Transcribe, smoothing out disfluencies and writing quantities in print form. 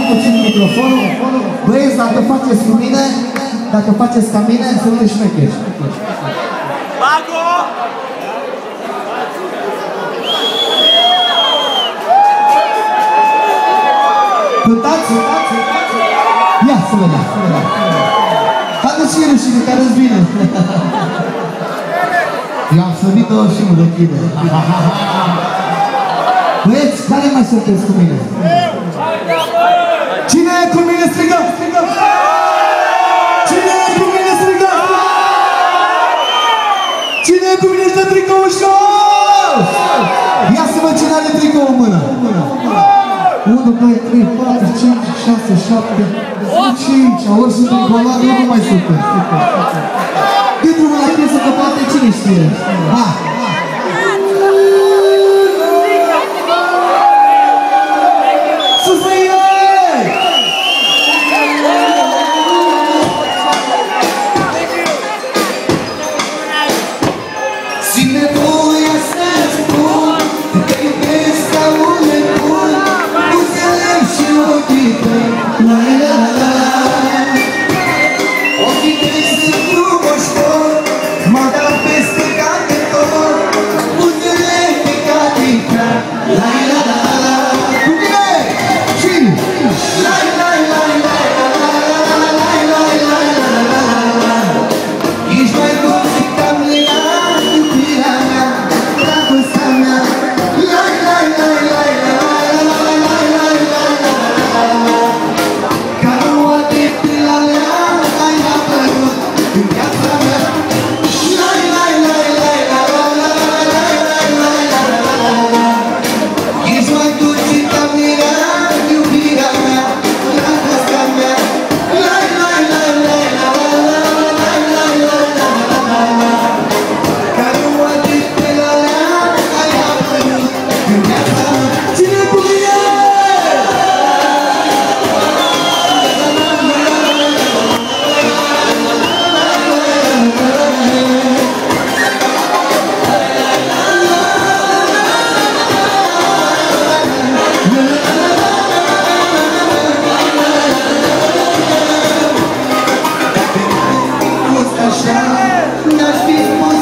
puțin microfonul. Băieți, dacă faceți cu mine, dacă faceți ca mine, sunteți șmecheri. Bago! Cântați? Ia să vedem. Haideți și rușine, care îți vine. Eu am slăbit-o și mă dechide. Băieți, care mai sunteți cu mine? Cine e cu mine, strigă? Cine e cu mine, strigă? Cine e cu mine, își dă tricoul jos? Ia să văd cine are tricoul în mână. 1, 2, 3, 4, 5, 6, 7, 5, ori sunt tricolar, nu mai sunteți. Dă drumul la piesă că poate cine știe. Ha! Sus la ei! Ține voia să-ți spun că te iubesc ca un nebun, buzele și ochii tăi, la la la la. Ochii tăi sunt frumoși tot, m-au dat peste cap de tot, buzele pe catica, la la la la. Cu mine! Și la la la la la la la la la la la. Ești mai dulce ca mlean, iubirea mea, dragostea mea, la la la la la la la la la la. Ca roade pe la mea, ai apărut în viața mea, la la la la la la la la la la. Ești mai dulce ca mlean, iubirea mea, dragostea mea, la la la la la la la la la. Ca roade pe la mea, ai apărut în viața mea. Ține cu mine! Așa, n-aș fi spus